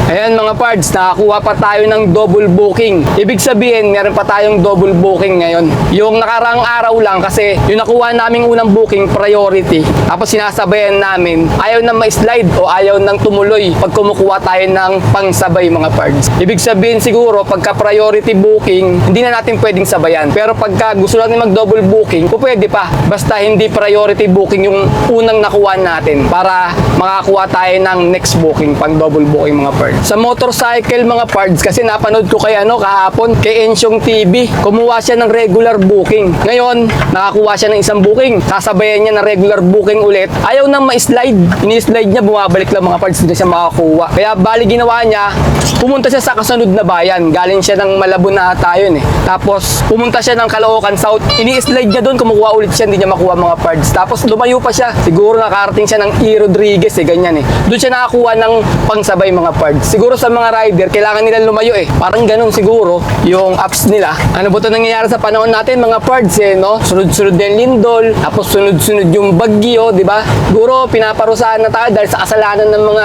Ayan mga pards, nakakuha pa tayo ng double booking. Ibig sabihin, meron pa tayong double booking ngayon. Yung nakaraang araw lang kasi yung nakuha naming unang booking, priority. Tapos sinasabayan namin, ayaw nang ma-slide o ayaw nang tumuloy pag kumukuha tayo ng pangsabay mga pards. Ibig sabihin siguro, pagka priority booking, hindi na natin pwedeng sabayan. Pero pagka gusto natin mag-double booking, pwede pa. Basta hindi priority booking yung unang nakuha natin para makakuha tayo ng next booking, pang double booking mga pards. Sa motorcycle mga pards, kasi napanood ko kay kahapon, kay Ensyong TV, kumuha siya ng regular booking. Ngayon, nakakuha siya ng isang booking, sasabayan niya ng regular booking ulit. Ayaw nang ma-slide. Ini-slide niya, bumabalik lang mga pards, hindi siya makakuha. Kaya bali ginawa niya, pumunta siya sa kasunod na bayan. Galing siya ng Malabon na tayo eh. Tapos, pumunta siya ng Caloocan South. Ini-slide niya doon, kumukuha ulit siya, hindi niya makuha mga pards. Tapos, lumayo pa siya. Siguro nakarating siya ng E. Rodriguez ganyan eh. Doon siya nakakuha ng pangsabay mga pards. Siguro sa mga rider, kailangan nila lumayo eh. Parang ganun siguro yung apps nila. Ano ba ito nangyayari sa panahon natin mga pards eh, no? Sunod-sunod din lindol, tapos sunod-sunod yung bagyo, di ba? Siguro pinaparusahan na tayo dahil sa kasalanan ng mga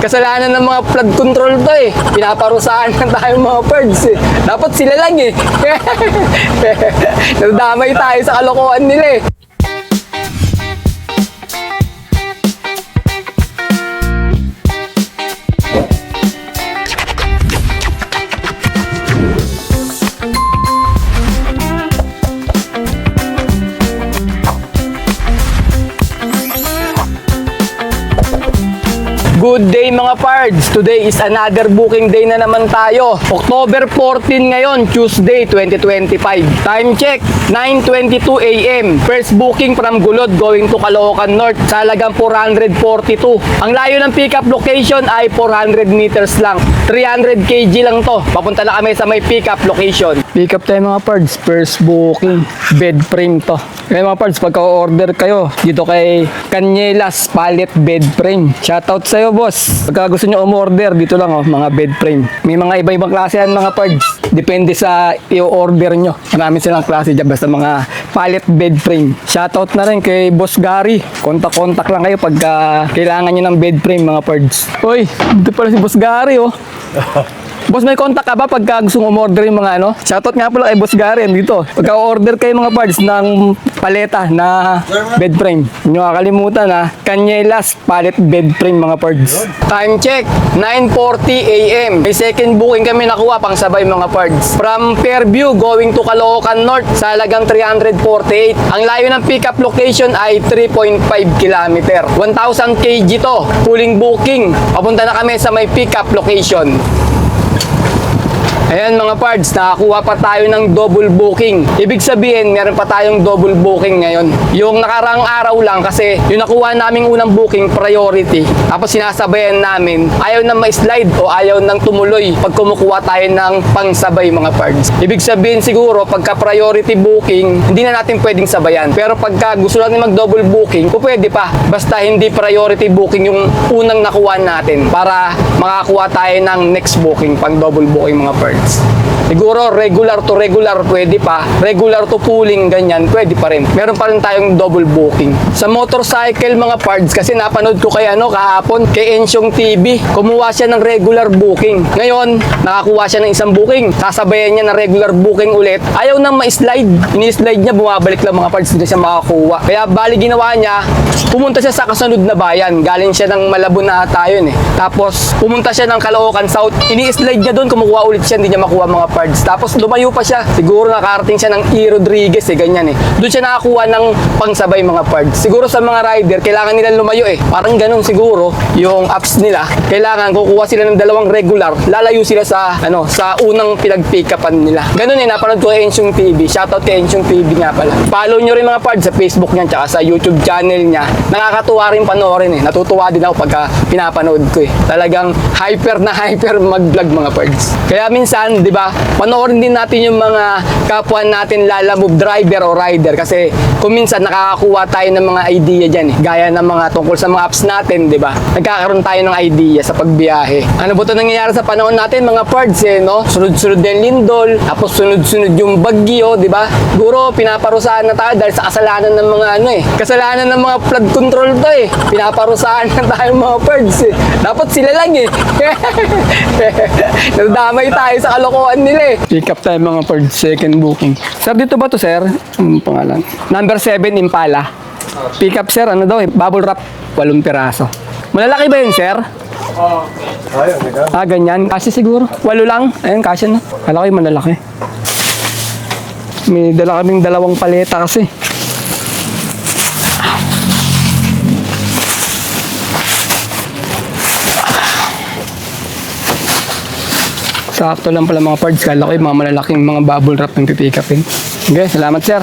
kasalanan ng mga flood control to eh. Pinaparusahan na tayo mga pards eh. Dapat sila lang eh. Nadamay tayo sa kalokohan nila eh. Good day mga pards! Today is another booking day na naman tayo. October 14 ngayon, Tuesday 2025. Time check, 9:22 AM. First booking from Gulod going to Caloocan North sa halagang 442. Ang layo ng pickup location ay 400 meters lang. 300 kg lang to. Papunta na kami sa may pickup location. Pick up tayo mga pards. First booking. Bed frame to. Kaya mga pards, pagka-order kayo dito kay Canielas Pallet Bed Frame. Shoutout sa'yo boss. Pagka gusto nyo umorder, dito lang mga bed frame. May mga iba-ibang klase yan mga pards. Depende sa i-order nyo. Marami silang klase dyan basta mga pallet bed frame. Shoutout na rin kay Boss Gary. Kontak-kontak lang kayo pagka kailangan nyo ng bed frame mga pards. Uy, dito pala si Boss Gary Boss, may contact ka ba pagka gusto mong umorder yung mga Shoutout nga pala kay Boss Gary dito. Pagka order kayo mga parts ng paleta na bed frame, hindi nyo kakalimutan Canielas Pallet Bed Frame mga parts. Time check, 9:40 AM. May second booking kami nakuha pang sabay mga parts. From Fairview going to Caloocan North sa halagang 348. Ang layo ng pickup location ay 3.5 km. 1,000 kg to. Pulling booking. Papunta na kami sa may pickup location. Ayan mga pards, nakakuha pa tayo ng double booking. Ibig sabihin, meron pa tayong double booking ngayon. Yung nakaraang araw lang kasi yung nakuha naming unang booking, priority. Tapos sinasabayan namin, ayaw nang ma-slide o ayaw nang tumuloy pag kumukuha tayo ng pangsabay mga pards. Ibig sabihin siguro, pagka priority booking, hindi na natin pwedeng sabayan. Pero pagka gusto natin mag-double booking, pwede pa. Basta hindi priority booking yung unang nakuha natin para makakuha tayo ng next booking, pang double booking mga pards. Siguro regular to regular pwede pa, regular to pooling ganyan pwede pa rin. Meron pa rin tayong double booking. Sa motorcycle mga pards, kasi napanood ko kay kahapon kay Ensyong TV, kumuha siya ng regular booking. Ngayon, nakakuha siya ng isang booking, sasabayan niya ng regular booking ulit. Ayaw nang ma-slide. Ini-slide niya, bumabalik lang mga pards, hindi siya makakuha. Kaya bali ginawa niya, pumunta siya sa kasunod na bayan. Galing siya ng Malabon na tayo eh. Tapos pumunta siya ng Caloocan South. Ini-slide niya doon, kumukuha ulit siya, hindi niya makuha mga pards. Tapos lumayo pa siya. Siguro nakarating siya ng E. Rodriguez ganyan eh. Doon siya nakakuha ng pangsabay mga pards. Siguro sa mga rider, kailangan nila lumayo eh. Parang ganun siguro yung apps nila. Kailangan kukuha sila ng dalawang regular. Lalayo sila sa sa unang pinag-pick-upan nila. Ganun eh, napanood ko kay Ensyong TV. Shoutout kay Ensyong TV nga pala. Follow nyo rin mga pards sa Facebook niya tsaka sa YouTube channel niya. Nakakatuwa rin panoorin eh. Natutuwa din ako pagka pinapanood ko eh. Talagang hyper na hyper mag-vlog mga pards. Kaya minsan minsan, di ba, panoorin din natin yung mga kapwa natin lalamove driver o rider kasi kung minsan nakakakuha tayo ng mga idea dyan eh. Gaya ng mga tungkol sa mga apps natin, di ba? Nagkakaroon tayo ng idea sa pagbiyahe. Ano ba ito nangyayari sa panahon natin mga parts eh, no? Sunod-sunod din lindol, tapos sunod-sunod yung bagyo, di ba? Siguro pinaparusahan na tayo dahil sa kasalanan ng mga ano eh. Kasalanan ng mga flood control to eh. Pinaparusahan na tayo mga parts eh. Dapat sila lang eh. Nadamay tayo sa kalokohan nila eh. Pick up tayo mga parts, second booking. Sir, dito ba to sir? Anong pangalan? Number 7, Impala. Pick up sir, ano daw eh? Bubble wrap, 8 piraso. Malalaki ba yun sir? Ganyan. Kasi siguro. 8 lang. Ayun, kasi na. Kala ko yung malalaki. May dala kaming 2 paleta kasi. Sakto lang pala mga parts. Kala ko yung mga malalaking mga bubble wrap yung pipick upin. Okay, salamat sir.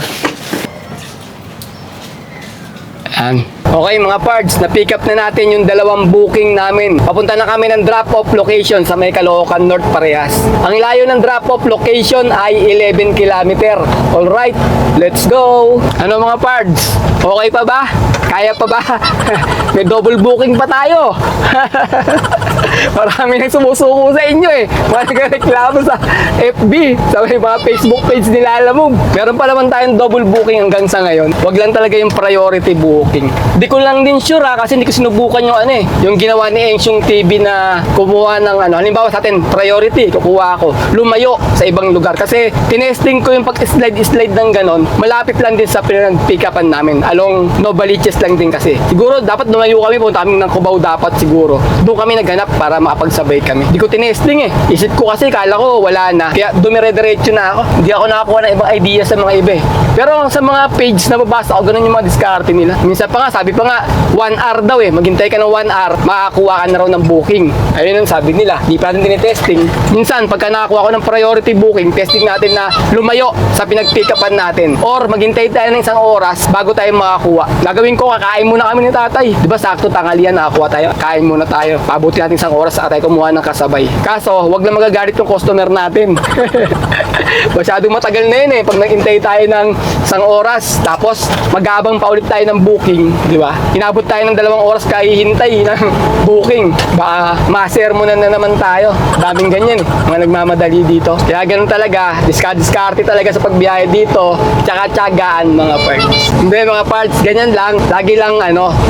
Ayan. Okay mga parts, na-pick up na natin yung 2 booking namin. Papunta na kami ng drop-off location sa may Caloocan North parehas. Ang layo ng drop-off location ay 11 km. Alright, let's go! Ano mga parts? Okay pa ba? Kaya pa ba? May double booking pa tayo. Marami nang sumusuko sa inyo eh. Mga nagreklamo sa FB, sa may mga Facebook page nila Lalamove. Meron pa naman tayong double booking hanggang sa ngayon. Wag lang talaga yung priority booking. Di ko lang din sure kasi hindi ko sinubukan yung ano eh. Yung ginawa ni Ensyong TV na kumuha ng ano. Halimbawa sa atin, priority, kukuha ako. Lumayo sa ibang lugar. Kasi tinesting ko yung pag-slide ng ganon. Malapit lang din sa pinag-pick upan namin. Along Novaliches lang din kasi. Siguro dapat lumayo kami, punta kami ng Cubao dapat siguro. Doon kami naghanap para makapagsabay kami. Di ko tinesting eh. Isip ko kasi, kala ko wala na. Kaya dumire-diretso na ako. Hindi ako nakakuha ng ibang idea sa mga iba eh. Pero sa mga page na babasa ko, ganun yung mga diskarte nila. Minsan pa nga, sabi pa nga, 1 hour daw eh. Maghintay ka ng 1 hour, makakuha ka na raw ng booking. Ayun ang sabi nila. Di pa natin tinitesting. Minsan, pagka nakakuha ko ng priority booking, testing natin na lumayo sa pinag-pick upan natin. Or maghintay tayo ng 1 oras bago tayo makakuha. Gagawin ko, kakain muna kami ni tatay. Di ba sakto tanghalian, nakakuha tayo. Kain muna tayo. Pabuti natin 1 oras sa tayo kumuha ng kasabay. Kaso, wag na magagalit yung customer natin. Masyadong matagal na yun eh. Pag nag-intay tayo ng 1 oras, tapos magabang pa ulit tayo ng booking, di ba? Inabot tayo ng 2 oras kahihintay ng booking. Baka masermonan na naman tayo. Daming ganyan eh. Mga nagmamadali dito. Kaya ganun talaga. Diskarte talaga sa pagbiyahe dito. Tsaka-tsagaan mga parts. Hindi mga parts, ganyan lang. Lagi lang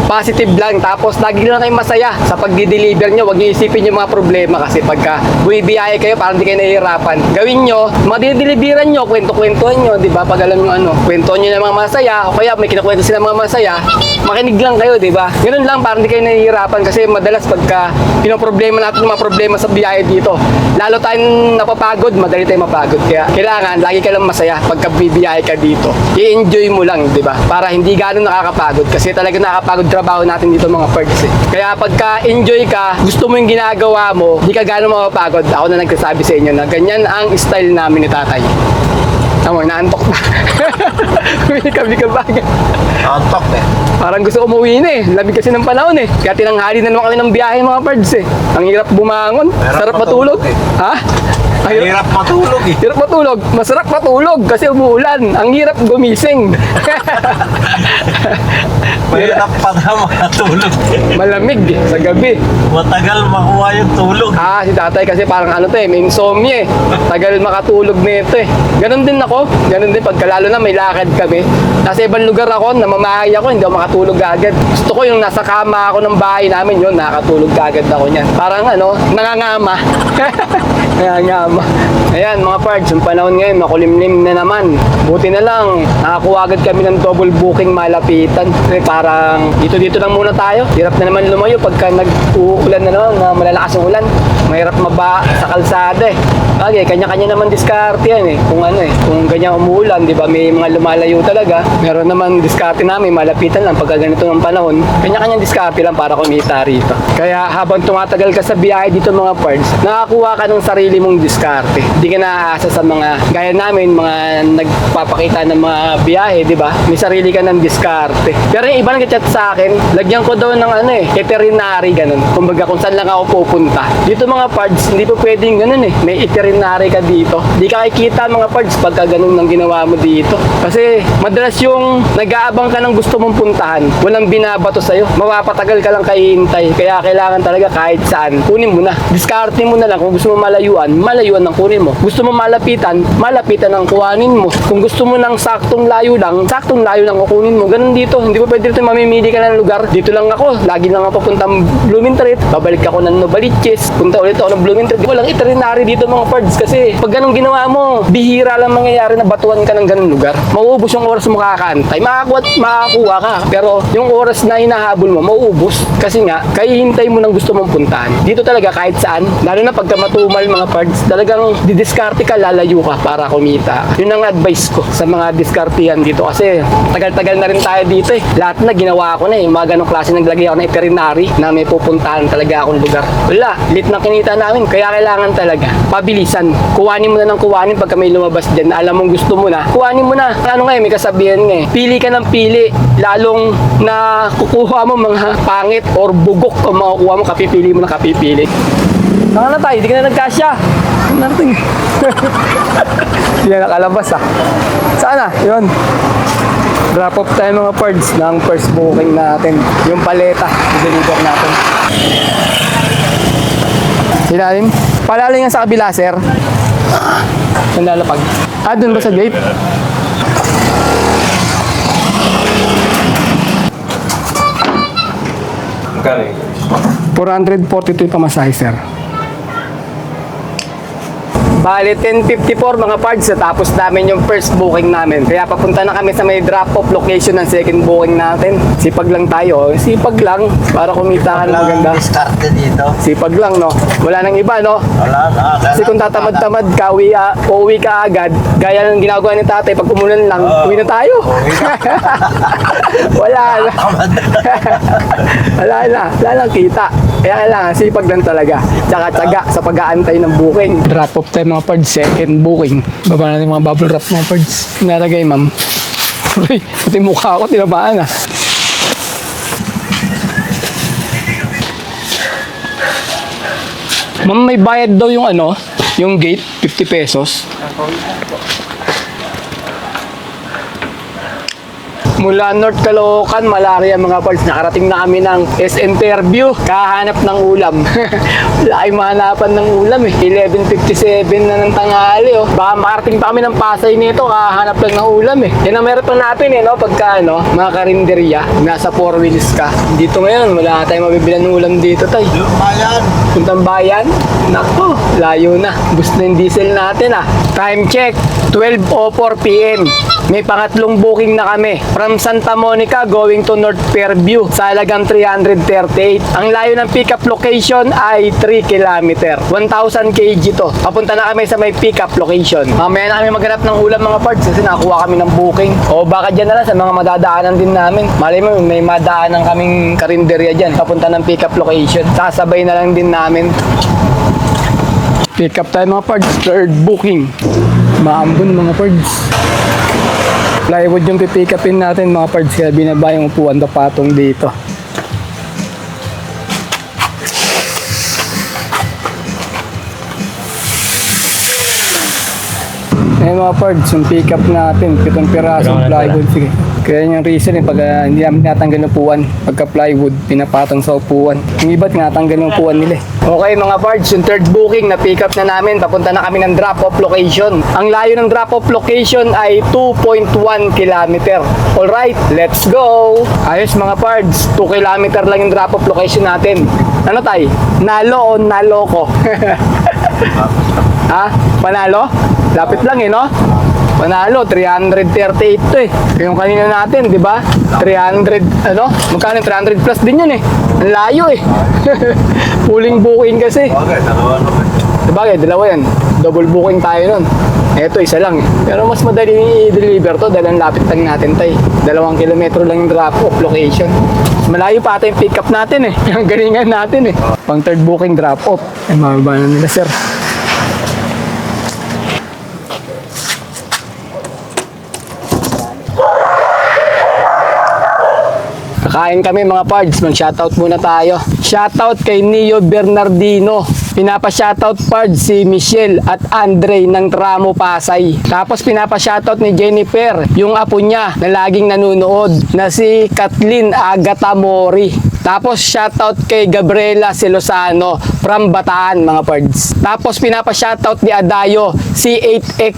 positive lang. Tapos lagi lang kayo masaya sa pagdi-deliver nyo. Huwag nyo isipin yung mga problema kasi pagka bumibiyahe kayo, parang hindi kayo nahihirapan. Gawin nyo, mga deliveran nyo, kwento-kwentuhan nyo, di ba? Pag alam nyo kwentuhan nyo ng mga masaya, o kaya may kinakwento sila mga masaya, makinig lang kayo, di ba? Ganun lang, parang hindi kayo nahihirapan kasi madalas pagka pinoproblema natin mga problema sa biyahe dito, lalo tayong napapagod, madali tayong mapagod. Kaya kailangan, lagi ka lang masaya pagka bibiyahe ka dito. I-enjoy mo lang, di ba? Para hindi gano'n nakakapagod kasi talaga nakakapagod trabaho natin dito mga parts eh. Kaya pagka enjoy ka, gusto mo yung ginagawa mo, di ka gano'n mapapagod. Ako na nagsasabi sa inyo na ganyan ang style namin ni tatay. Tama, naantok na. Uwi kami kabagan. Naantok eh. Parang gusto umuwi na eh. Lamig kasi ng panahon eh. Kaya tinanghali na naman kami ng biyahe mga pards eh. Ang hirap bumangon. Sarap matulog. Ha? Ang hirap matulog eh. Hirap matulog. Masarap matulog kasi umuulan. Ang hirap gumising. Mahirap pa na makatulog. Malamig sa gabi. Matagal makuha yung tulog. Si tatay kasi parang may insomnia eh. Tagal makatulog nito eh. Ganon din ako. Ganon din pagkalalo na may lakad kami. Nasa ibang lugar ako, namamahay ako, hindi ako makatulog agad. Gusto ko yung nasa kama ako ng bahay namin yun, nakatulog agad ako niyan. Parang nangangama. Nangangama. Ayan mga pards, yung panahon ngayon, makulimlim na naman. Buti na lang, nakakuha agad kami ng double booking malapitan. Kasi parang dito lang muna tayo. Hirap na naman lumayo pagka nag-uulan na naman, na malalakas ang ulan. Mahirap maba sa kalsada eh. Okay, kanya-kanya naman diskarte yan eh. Kung ganyan umuulan, di ba, may mga lumalayo talaga. Meron naman diskarte namin, malapitan lang pagka ganito ng panahon. Kanya-kanya diskarte lang para kumita rito. Kaya habang tumatagal ka sa biyahe dito mga pards, nakakuha ka ng sarili mong diskarte. Di ka naaasa sa mga, gaya namin, mga nagpapakita ng mga biyahe, di ba? May sarili ka ng diskarte. Pero yung iba nag-chat sa akin, lagyan ko daw ng veterinary, ganun. Kumbaga kung saan lang ako pupunta. Dito mga mga parts, hindi po pwedeng ganun eh. May itinerary ka dito. Di ka kikita mga parts pagka ganun ang ginawa mo dito. Kasi madalas yung nag-aabang ka ng gusto mong puntahan, walang binabato sa'yo. Mapapatagal ka lang kahihintay. Kaya kailangan talaga kahit saan, kunin mo na. Diskarte mo na lang. Kung gusto mo malayuan ng kunin mo. Gusto mo malapitan ng kuhanin mo. Kung gusto mo ng saktong layo lang kukunin mo. Ganun dito. Hindi po pwede dito mamimili ka ng lugar. Dito lang ako. Lagi lang ako papuntang Blooming Treat. Babalik ako ng Novaliches. Punta ulit ako ng Blooming Treat. Walang itinerary dito mga pards. Kasi pag ganun ginawa mo, bihira lang mangyayari na batuan ka ng ganun lugar. Mauubos yung oras mo makakaantay. Makakuha ka. Pero yung oras na hinahabol mo, mauubos. Kasi nga, kahihintay mo ng gusto mong puntahan. Dito talaga kahit saan. Lalo na pagka matumal mga pards, talagang didiskarte ka, lalayo ka para kumita. Yun ang advice ko sa mga diskartihan dito. Kasi tagal-tagal na rin tayo dito eh. Lahat na ginawa ko na eh. Yung mga ganong klase naglagay ako ng itinerary na may pupuntahan talaga akong lugar. Wala, lit na kinita namin. Kaya kailangan talaga pabilisan. Kuhanin mo na ng kuhanin pagka may lumabas dyan na alam mong gusto mo na. Kuhanin mo na. Ano nga eh, may kasabihan nga eh. Pili ka ng pili. Lalong na kukuha mo mga pangit or bugok o makukuha mo, kapipili mo na kapipili. Saan na tayo? Hindi ka na nagkasya. Ano natin? Hindi na nakalabas ah. Saan na? Yun. Drop off tayo mga parts ng first booking natin. Yung paleta. I-deliver natin. Silalim? Palalim nga sa kabila, sir. Saan lalapag? Ah, dun ba sa gate? Magkano 442 yung pamasahe, sir. Bali, 10:54 mga parts, natapos namin yung first booking namin. Kaya papunta na kami sa may drop-off location ng second booking natin. Sipag lang tayo, sipag lang, para kumita ka ng maganda. Diskarte dito. Sipag lang, no? Wala nang iba, no? Wala na. Kasi kung tatamad-tamad ka, uuwi ka agad, gaya ng ginagawa ni tatay, pag umulan lang, uwi na tayo. Wala na. Wala lang kita. Kaya kailangan, sipag lang talaga. Tsaka tsaga sa pag-aantay ng booking. Drop off tayo mga pards, second booking. Baba natin mga bubble wrap mga pards. Nalagay, ma'am. Uy, pati mukha ko, tinabaan ah. Ma'am, may bayad daw yung ano, yung gate, 50 pesos. Mula North Caloocan, Malaria mga parts, nakarating na kami ng interview. Kahanap ng ulam. Wala kayong mahanapan ng ulam eh. 11:57 na ng tanghali oh. Baka makarating pa kami ng Pasay nito, kahanap lang ng ulam eh. Yan ang meron pa natin eh, no? Pagka ano, mga karinderya, nasa 4 wheels ka. Dito ngayon, wala tayong mabibilan ng ulam dito tay. Lumayan. Puntang bayan? Nako, layo na. Boost na yung diesel natin ah. Time check, 12:04 PM. May pangatlong booking na kami. From Santa Monica going to North Fairview sa halagang 338. Ang layo ng pick-up location ay 3 km. 1,000 kg to. Papunta na kami sa may pick-up location. Mamaya na kami maghanap ng ulam mga parts kasi nakuha kami ng booking. O baka dyan na lang sa mga madadaanan din namin. Malay mo, may madaanan kaming karinderya dyan. Papunta ng pick-up location. Sasabay na lang din namin. Pick up tayo mga parts. Third booking. Maambon mga parts. Plywood yung pipick upin natin mga parts. Kaya binaba yung upuan na patong dito. Ayan mga parts, yung pick up natin. 7 pirasong plywood. Sige. Kaya yung reason pag hindi namin natanggal ng upuan, pagka plywood, pinapatong sa upuan. Yung iba't natanggal ng upuan nila. Okay mga parts, yung third booking na pick up na namin, papunta na kami ng drop-off location. Ang layo ng drop-off location ay 2.1 km. Alright, let's go! Ayos mga parts, 2 km lang yung drop-off location natin. Ano tay? Nalo o naloko? Ha? Panalo? Lapit lang eh, no? Panalo, 338 to eh. Yung kanina natin, di ba? 300, ano? Magkano? 300 plus din yun eh. Ang layo eh. Pulling booking kasi. Okay, dalawa naman. Sabagay, dalawa yan. Double booking tayo nun. Eto, isa lang eh. Pero mas madali i-deliver to dahil ang lapit lang natin tayo. 2 kilometro lang yung drop-off location. Malayo pa ata yung pick-up natin eh. Yung galingan natin eh. Pang third booking drop-off. Ay, mababa na nila sir. Kakain kami mga pards. Mag-shoutout muna tayo. Shoutout kay Neo Bernardino. Pinapa-shoutout pards si Michelle at Andre ng Tramo Pasay. Tapos pinapa-shoutout ni Jennifer, yung apo niya na laging nanonood, na si Kathleen Agata Mori. Tapos shoutout kay Gabriela Celosano from Bataan mga pards. Tapos pinapa-shoutout ni Adayo, si 8X,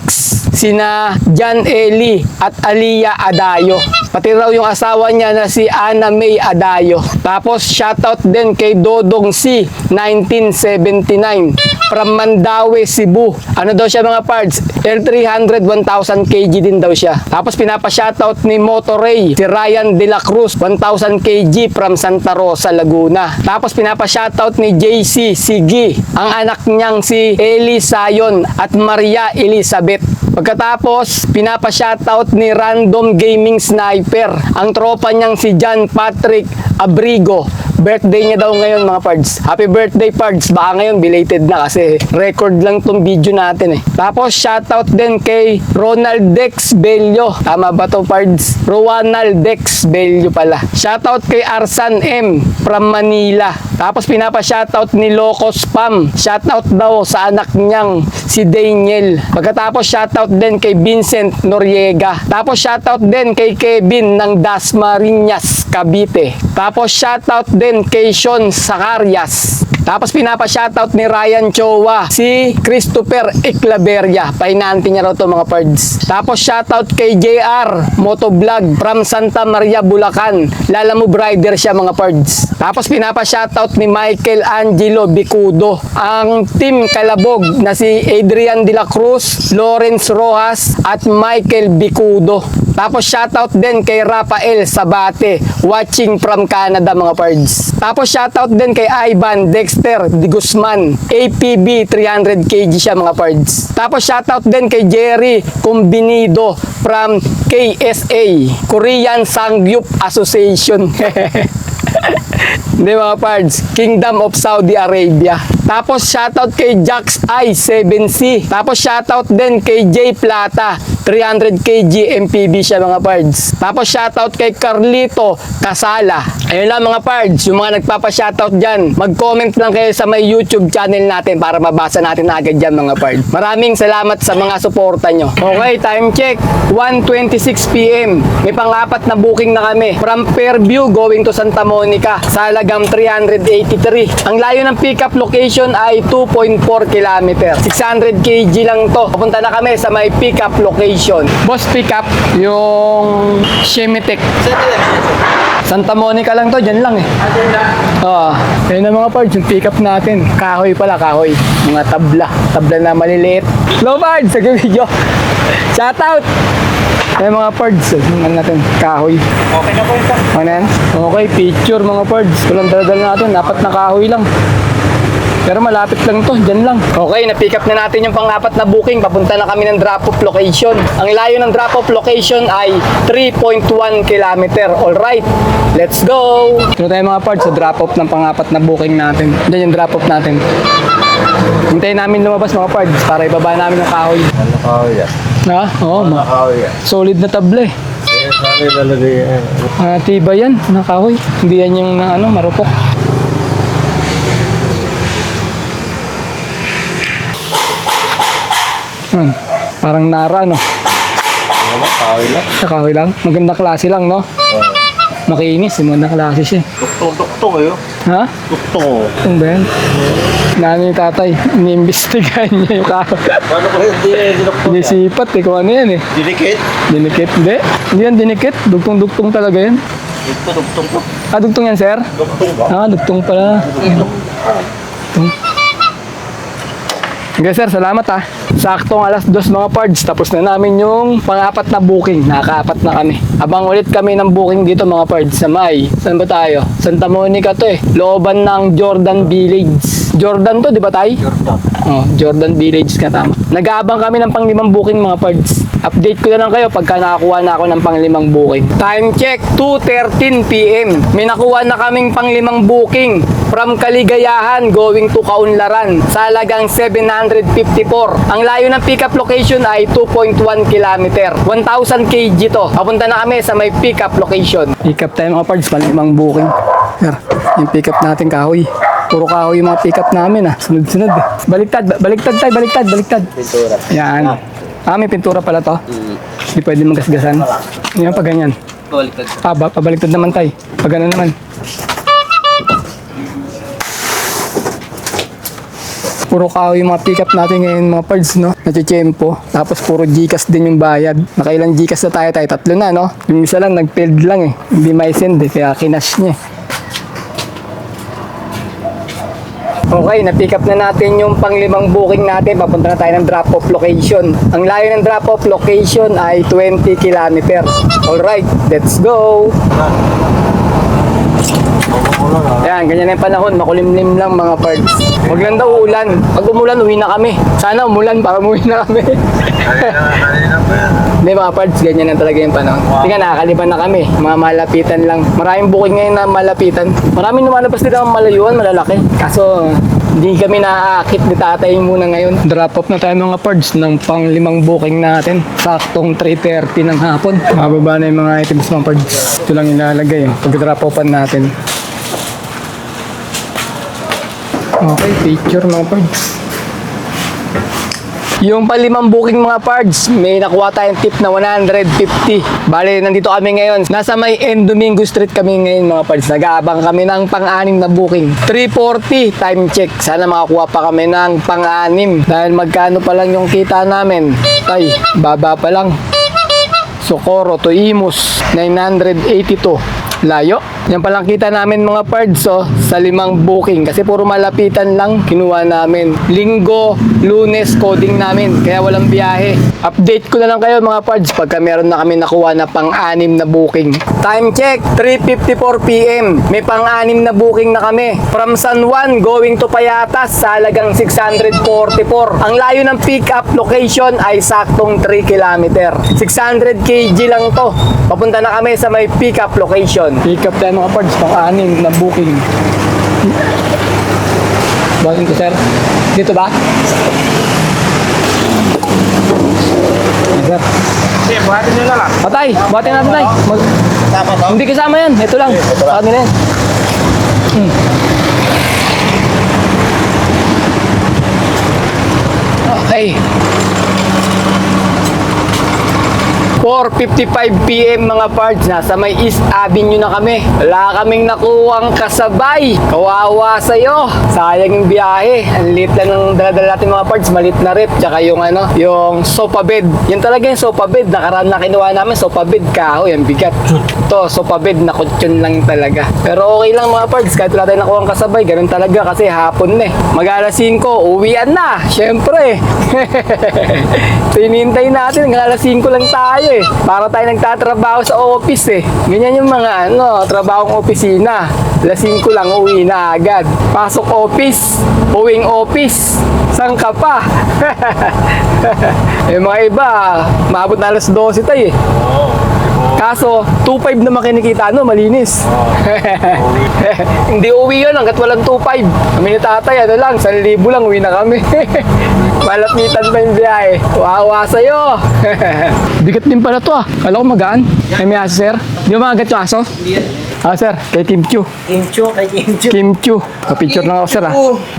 sina Jan Eli at Alia Adayo. Pati raw yung asawa niya na si Ana May Adayo. Tapos shoutout din kay Dodong C 1979 from Mandaue, Cebu. Ano daw siya mga pards? L300 1000 kg din daw siya. Tapos pinapa-shoutout ni Motoray, si Ryan De La Cruz 1000 kg from Santa Rosa, Laguna. Tapos pinapa-shoutout ni JC Sigi, ang anak niyang si Eli Sayon at Maria Elizabeth. Pagkatapos, pinapa-shoutout ni Random Gaming Sniper, ang tropa niyang si John Patrick Abrigo. Birthday niya daw ngayon mga pards. Happy birthday pards. Baka ngayon belated na kasi record lang tong video natin eh. Tapos shoutout din kay Ronald Dex Bello. Tama ba to pards? Ronald Dex Bello pala. Shoutout kay Arsan M from Manila. Tapos pinapa-shoutout ni Locos Pam. Shoutout daw sa anak niyang si Daniel. Pagkatapos shoutout din kay Vincent Noriega. Tapos shoutout din kay Kevin ng Dasmariñas, Cavite. Tapos shoutout din kay Sean Zacarias. Tapos pinapa-shoutout ni Ryan Chowa, si Christopher Eclaveria. Painanti niya raw to mga pards. Tapos shoutout kay JR Motovlog from Santa Maria, Bulacan. Lalamove rider siya mga pards. Tapos pinapa-shoutout ni Michael Angelo Bicudo, ang team Kalabog na si Adrian De La Cruz, Lawrence Rojas at Michael Bicudo. Tapos shoutout din kay Rafael Sabate, watching from Canada mga pards. Tapos shoutout din kay Ivan Dexter de Guzman, APB 300 kg siya mga pards. Tapos shoutout din kay Jerry Combinido from KSA, Korean Sangyup Association. Hindi mga pards, Kingdom of Saudi Arabia. Tapos shoutout kay Jax I 7C. Tapos shoutout din kay J Plata, 300 kg MPB siya mga pards. Tapos shoutout kay Carlito Casala. Ayun lang mga pards, yung mga nagpapa-shoutout dyan, mag-comment lang kayo sa may YouTube channel natin para mabasa natin agad dyan mga pards. Maraming salamat sa mga suporta nyo. Okay, time check, 1:26 PM. May pang-apat na booking na kami. From Fairview going to Santa Monica, sa halagang 383. Ang layo ng pickup location ay 2.4 km. 600 kg lang to. Papunta na kami sa may pickup location. Boss, pickup yung Shemitec. Santa Monica lang to, dyan lang eh. Ayun na mga pards, yung pick up natin. Kahoy pala, kahoy. Mga tabla. Tabla na maliliit. Hello pards, sa video. Shout out! Ayun mga pards, ano natin, kahoy. Okay na po ito. Ano yan? Okay, picture mga pards. Walang daladal natin, dapat na kahoy lang. Pero malapit lang to, dyan lang. Okay, na-pick up na natin yung pang-apat na booking. Papunta na kami ng drop-off location. Ang layo ng drop-off location ay 3.1 km. Alright, let's go! Ito tayo mga parts sa drop-off ng pang-apat na booking natin. Dyan yung drop-off natin. Hintayin namin lumabas mga parts para ibaba namin yung kahoy. Ano kahoy yan? Ha? Oo, Kahoy yan. solid na table eh. Saan ilalagay yan? Tibay yan, na kahoy. Hindi yan yung marupok. Parang nara, no? Ano, kahoy lang? Sa kahoy lang. Maganda klase lang, no? Makinis, maganda klase siya. Duktong kayo. Ha? Duktong. Ano ba yan? Nano yung tatay, iniimbestigahan niya yung kahoy. Paano ko hindi duktong Hindi sipat eh, kung ano yan eh. Dinikit? Dinikit, hindi. Hindi yan dinikit, dugtong-dugtong talaga yan. Ito, duktong po. Ah, dugtong yan, sir? Duktong ba? Ah, dugtong pala. Okay sir, salamat ha. Saktong alas 2 mga pards, tapos na namin yung pang-apat na booking. Nakaka-apat na kami. Abang ulit kami ng booking dito mga pards sa may. Saan ba tayo? Santa Monica to eh. Looban ng Jordan Village. Jordan to, di ba tayo? Jordan. Oh, Jordan Village ka tama. Nag-aabang kami ng pang-limang booking mga pards. Update ko na lang kayo pagka nakakuha na ako ng pang-5 booking. Time check, 2:13 PM. May nakuha na kaming pang-5 booking from Kaligayahan going to Kaunlaran sa halagang 754. Ang layo ng pick-up location ay 2.1 km. 1,000 kg to. Papunta na kami sa may pick-up location. Pick-up tayo mga parts, pang-5 booking. Sir, yung pick-up natin kahoy. Puro kahoy yung mga pick-up namin sunod-sunod Baliktad tayo, baliktad. Pintura. Yan. May pintura pala to. Hindi pwede magasgasan. Yan pag ganyan. Baliktad. Pabaliktad naman tayo. Pag gano'n naman. Puro kahoy yung mga pick-up natin ngayon mga parts, no? Natitsempo. Tapos puro Gcash din yung bayad. Nakailang Gcash na tayo, 3 na, no? Yung isa lang, nag-failed lang Hindi may send kaya kinash niya. Okay, na-pick up na natin yung pang-5 booking natin. Papunta na tayo ng drop-off location. Ang layo ng drop-off location ay 20 km. Alright, let's go! Ayan, ganyan na yung panahon. Makulimlim lang mga parts. Huwag lang daw ulan. Pag umulan, uwi na kami. Sana umulan para umuwi na kami. Hindi mga parts, ganyan na talaga yung panahon. Tingnan, nakakaliban na kami. Mga malapitan lang. Maraming booking ngayon na malapitan. Maraming lumalabas dito ang malayuan, malalaki. Kaso, hindi kami naaakit ni tatay muna ngayon. Drop off na tayo mga parts ng pang-5 booking natin. Saktong 3:30 ng hapon. Mababa na yung mga items mga parts. Ito lang ilalagay. Pag-drop offan natin. Okay, picture mga parts. Yung pang-5 booking mga parts, may nakuha tayong tip na 150. Bale, nandito kami ngayon. Nasa may End Domingo Street kami ngayon mga parts. Nag-aabang kami ng pang-6 na booking. 3:40 time check. Sana makakuha pa kami ng pang-6. Dahil magkano pa lang yung kita namin. Ay, baba pa lang. Socorro to Imus, 982. Layo. Yan palang kita namin mga parts sa 5 booking kasi puro malapitan lang kinuha namin. Linggo, Lunes coding namin kaya walang biyahe. Update ko na lang kayo mga parts pagka meron na kami nakuha na pang-6 na booking. Time check, 3:54 PM. May pang-6 na booking na kami. From San Juan going to Payatas sa halagang 644. Ang layo ng pick up location ay saktong 3 km. 600 kg lang to. Papunta na kami sa may pick up location. Pick up tayo mga parts, pang-6 na booking. Booking ko sir. Dito ba? Yes, sir. Sige, buhatin nyo na lang. Patay, buhatin natin tay. Tama to? Hindi kasama yan, ito lang. Sa atin na yan. 4:55 PM mga parts, nasa may East Avenue na kami. Wala kaming nakuhang kasabay. Kawawa sa'yo. Sayang yung biyahe. Ang liit lang ng daladala natin mga parts. Malit na rep. Tsaka yung yung sofa bed. Yan talaga yung sofa bed. Nakaraan na kinuha namin sofa bed. Kahoy, ang bigat. Ito, sofa bed na kutsyon lang talaga. Pero okay lang mga parts. Kahit wala tayong nakuhang kasabay. Ganun talaga kasi hapon na Mag-alas 5, uwian na. Siyempre. Hinihintay natin. Alas 5 lang tayo Para tayo nagtatrabaho sa office Ganyan yung mga trabahong opisina. Alas 5 lang, uwi na agad. Pasok office, uwing office. Saan ka pa? Yung mga iba, maabot na alas 12 tayo Kaso, 2.5 naman kinikita, malinis. Hindi uwi yun hanggat walang 2.5. Kami ni tatay, 1,000 lang, uwi na kami. Malapitan pa yung biyahe. Wawa sa'yo. Bigat din pala to Kala ko magaan. May aso, sir? Di ba magat yung aso? Hindi yan. Sir, kay Kim Chu. Kim Chu, kay Kim Chu. Kim Chu. Pa-picture lang ako, sir,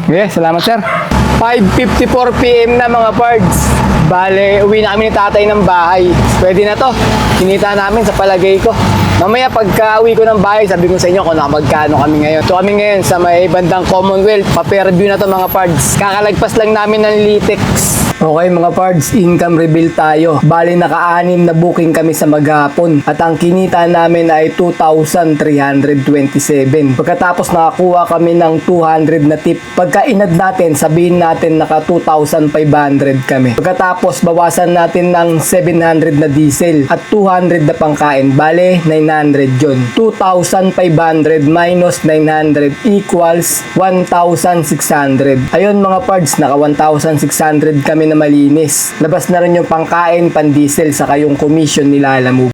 Okay, salamat, sir. 5:54 PM na mga pards. Bale, uwi na kami ni tatay ng bahay. Pwede na to. Kinita namin sa palagay ko. Mamaya pagka uwi ko ng bahay, sabi ko sa inyo kung magkano kami ngayon. So kami ngayon sa may bandang Commonwealth. Pa-review na to mga pards. Kakalagpas lang namin ng Litex. Okay mga pards, income reveal tayo. Bali naka-6 na booking kami sa maghapon. At ang kinita namin ay 2,327. Pagkatapos nakakuha kami ng 200 na tip. Pagka inad natin, sabihin natin naka 2,500 kami. Pagkatapos bawasan natin ng 700 na diesel at 200 na pangkain. Bale, 900 yun. 2,500 minus 900 equals 1,600. Ayun mga pards, naka 1,600 kami namin na malinis. Labas na rin yung pangkain, pandiesel, saka yung commission nila, alam mo.